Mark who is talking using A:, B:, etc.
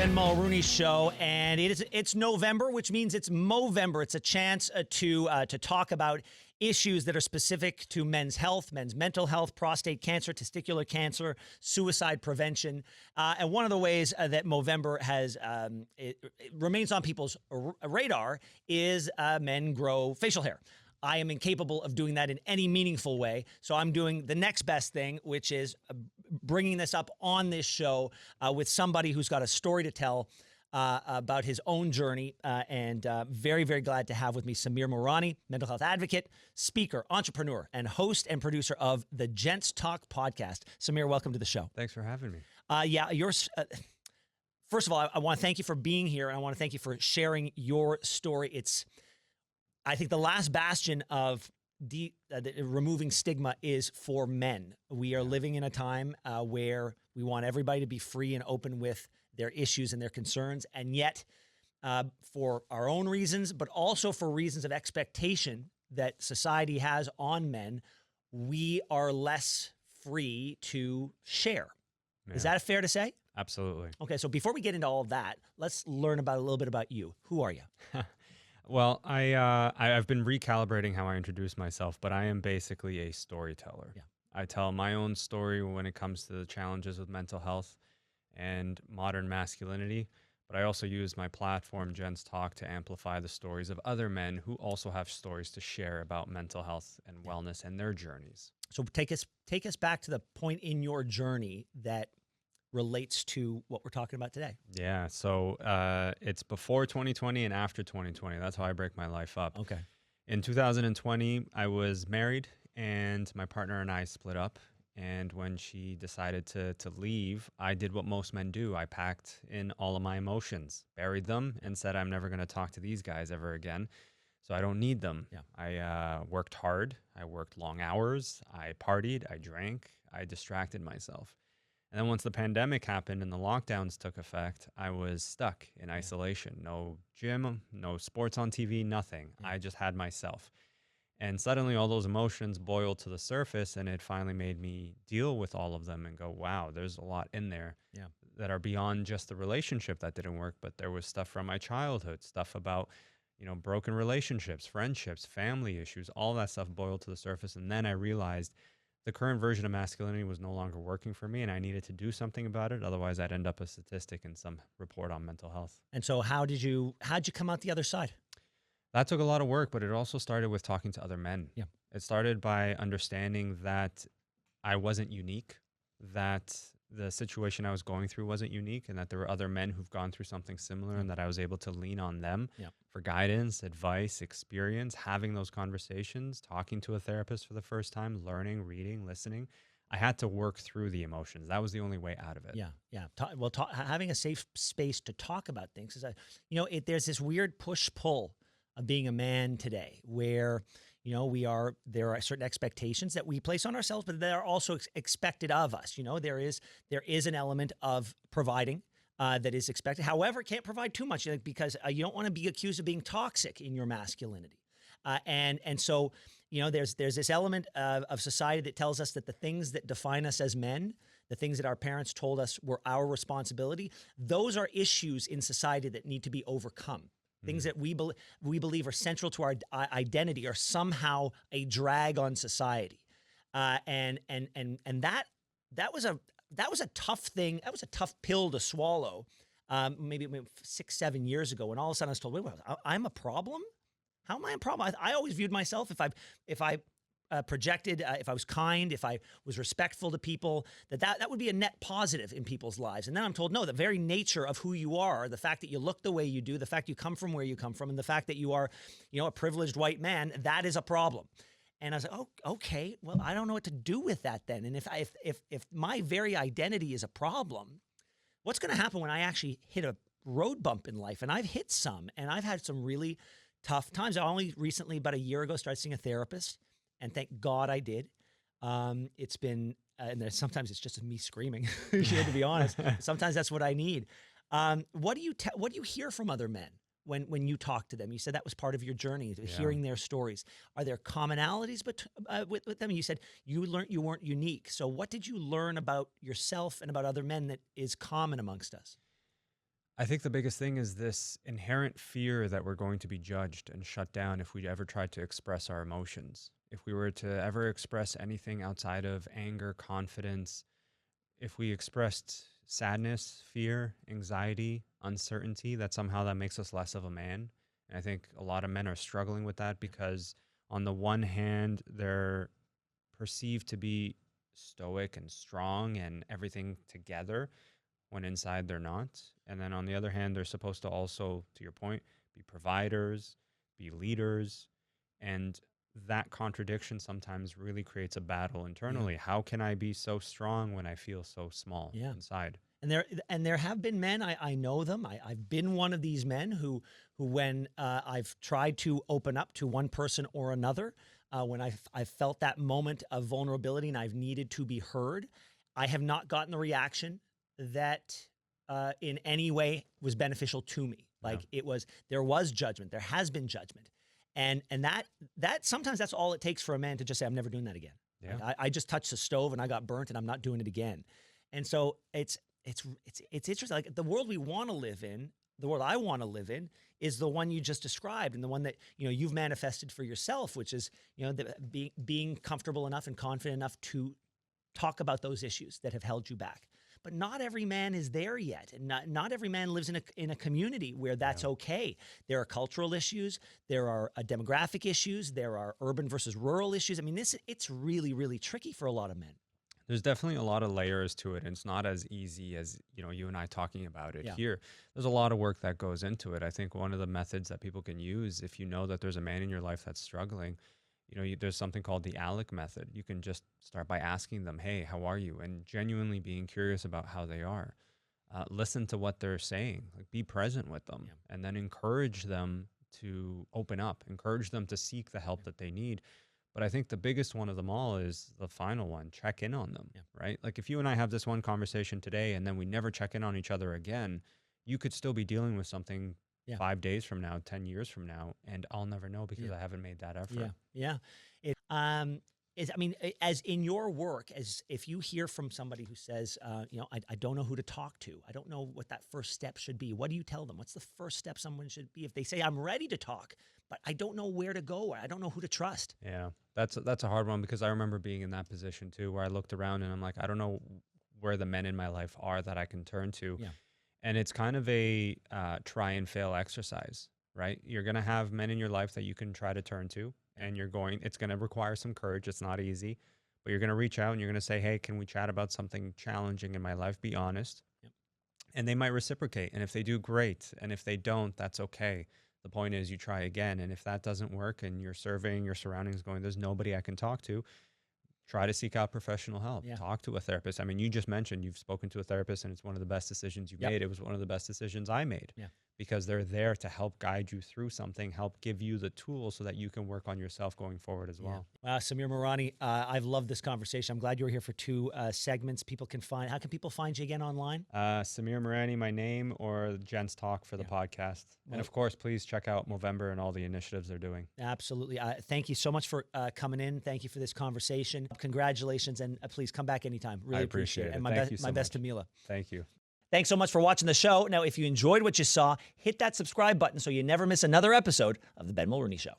A: Ben Mulroney Show, and it's November, which means it's Movember. It's a chance to talk about issues that are specific to men's health, men's mental health, prostate cancer, testicular cancer, suicide prevention. And one of the ways that Movember has it remains on people's radar is men grow facial hair. I am incapable of doing that in any meaningful way. So I'm doing the next best thing, which is bringing this up on this show with somebody who's got a story to tell about his own journey. And very, very glad to have with me Samir Mourani, mental health advocate, speaker, entrepreneur, and host and producer of the Gent Talk podcast. Samir, welcome to the show.
B: Thanks for having me.
A: First of all, I want to thank you for being here. And I want to thank you for sharing your story. I think the last bastion of removing stigma is for men. We are living in a time where we want everybody to be free and open with their issues and their concerns. And yet, for our own reasons, but also for reasons of expectation that society has on men, we are less free to share. Yeah. Is that fair to say?
B: Absolutely.
A: Okay, so before we get into all of that, let's learn a little bit about you. Who are you?
B: Well, I've been recalibrating how I introduce myself, but I am basically a storyteller.
A: Yeah.
B: I tell my own story when it comes to the challenges with mental health and modern masculinity, but I also use my platform, Gent's Talk, to amplify the stories of other men who also have stories to share about mental health and wellness and their journeys.
A: So take us back to the point in your journey that relates to what we're talking about today.
B: Yeah, so it's before 2020 and after 2020. That's how I break my life up.
A: Okay.
B: In 2020, I was married and my partner and I split up. And when she decided to leave, I did what most men do. I packed in all of my emotions, buried them, and said, I'm never going to talk to these guys ever again. So I don't need them.
A: Yeah.
B: I worked hard. I worked long hours. I partied. I drank. I distracted myself. And then once the pandemic happened and the lockdowns took effect, I was stuck in isolation. No gym, no sports on TV, nothing. I just had myself. And suddenly all those emotions boiled to the surface, and it finally made me deal with all of them and go, wow, there's a lot in there that are beyond just the relationship that didn't work, but there was stuff from my childhood, stuff about, broken relationships, friendships, family issues, all that stuff boiled to the surface. And then I realized the current version of masculinity was no longer working for me, and I needed to do something about it. Otherwise, I'd end up a statistic in some report on mental health.
A: And so how'd you come out the other side?
B: That took a lot of work, but it also started with talking to other men.
A: Yeah.
B: It started by understanding that I wasn't unique, that the situation I was going through wasn't unique, and that there were other men who've gone through something similar, and that I was able to lean on them for guidance, advice, experience, having those conversations, talking to a therapist for the first time, learning, reading, listening. I had to work through the emotions. That was the only way out of it.
A: Yeah. Having a safe space to talk about things is, there's this weird push-pull of being a man today where, there are certain expectations that we place on ourselves, but that are also expected of us. There is an element of providing that is expected. However, it can't provide too much because you don't want to be accused of being toxic in your masculinity. And so, there's this element of society that tells us that the things that define us as men, the things that our parents told us were our responsibility, those are issues in society that need to be overcome. Things that we believe are central to our identity are somehow a drag on society, and that was a tough thing. That was a tough pill to swallow. Maybe 6-7 years ago, when all of a sudden I was told, "Wait, I'm a problem? How am I a problem?" I always viewed myself if I projected, if I was kind, if I was respectful to people, that would be a net positive in people's lives. And then I'm told, no, the very nature of who you are, the fact that you look the way you do, the fact you come from where you come from, and the fact that you are, a privileged white man, that is a problem. And I was like, oh, okay, well, I don't know what to do with that then. And if my very identity is a problem, what's going to happen when I actually hit a road bump in life? And I've hit some, and I've had some really tough times. I only recently, about a year ago, started seeing a therapist. And thank God I did. It's been, and sometimes it's just me screaming, to be honest. Sometimes that's what I need. What do you hear from other men when you talk to them? You said that was part of your journey, hearing their stories. Are there commonalities with them? You said you learned you weren't unique. So what did you learn about yourself and about other men that is common amongst us?
B: I think the biggest thing is this inherent fear that we're going to be judged and shut down if we ever tried to express our emotions. If we were to ever express anything outside of anger, confidence, if we expressed sadness, fear, anxiety, uncertainty, that somehow that makes us less of a man. And I think a lot of men are struggling with that because on the one hand, they're perceived to be stoic and strong and everything together when inside they're not. And then on the other hand, they're supposed to also, to your point, be providers, be leaders. And that contradiction sometimes really creates a battle internally. How can I be so strong when I feel so small inside?
A: And there have been men, I know them. I've been one of these men who when I've tried to open up to one person or another, when I've felt that moment of vulnerability and I've needed to be heard, I have not gotten the reaction that in any way was beneficial to me. Like there was judgment. There has been judgment. And that sometimes that's all it takes for a man to just say, I'm never doing that again.
B: Yeah.
A: Like, I just touched the stove and I got burnt and I'm not doing it again. And so it's interesting. Like the world we want to live in, the world I want to live in is the one you just described and the one that, you've manifested for yourself, which is, being comfortable enough and confident enough to talk about those issues that have held you back. But not every man is there yet. And not every man lives in a community where that's okay. There are cultural issues. There are demographic issues. There are urban versus rural issues. I mean, it's really, really tricky for a lot of men.
B: There's definitely a lot of layers to it. And it's not as easy as, you and I talking about it here. There's a lot of work that goes into it. I think one of the methods that people can use, if you know that there's a man in your life that's struggling, there's something called the ALEC method. You can just start by asking them, hey, how are you? And genuinely being curious about how they are. Listen to what they're saying, like be present with them, and then encourage them to open up, encourage them to seek the help that they need. But I think the biggest one of them all is the final one, check in on them, right? Like if you and I have this one conversation today and then we never check in on each other again, you could still be dealing with something 5 days from now, 10 years from now, and I'll never know because I haven't made that effort. As in your work, as if you hear from somebody who says, I don't know who to talk to, I don't know what that first step should be. What do you tell them? What's the first step someone should be if they say, I'm ready to talk, but I don't know where to go, or I don't know who to trust? Yeah, that's a hard one because I remember being in that position too, where I looked around and I'm like, I don't know where the men in my life are that I can turn to. And it's kind of a try and fail exercise, right? You're going to have men in your life that you can try to turn to, and it's going to require some courage. It's not easy, but you're going to reach out and you're going to say, hey, can we chat about something challenging in my life? Be honest. And they might reciprocate. And if they do, great. And if they don't, that's okay. The point is you try again. And if that doesn't work and you're surveying your surroundings going, there's nobody I can talk to, try to seek out professional help. Talk to a therapist. I mean, you just mentioned you've spoken to a therapist and it's one of the best decisions you've made. It was one of the best decisions I made because they're there to help guide you through something, help give you the tools so that you can work on yourself going forward as well.
A: Samir Mourani, I've loved this conversation. I'm glad you were here for 2 segments. How can people find you again online?
B: Samir Mourani, my name, or Gent's Talk for the podcast. And of course, please check out Movember and all the initiatives they're doing.
A: Absolutely. Thank you so much for coming in. Thank you for this conversation. Congratulations, and please come back anytime. Really appreciate it. And my best to Mila.
B: Thank you.
A: Thanks so much for watching the show. Now, if you enjoyed what you saw, hit that subscribe button so you never miss another episode of The Ben Mulroney Show.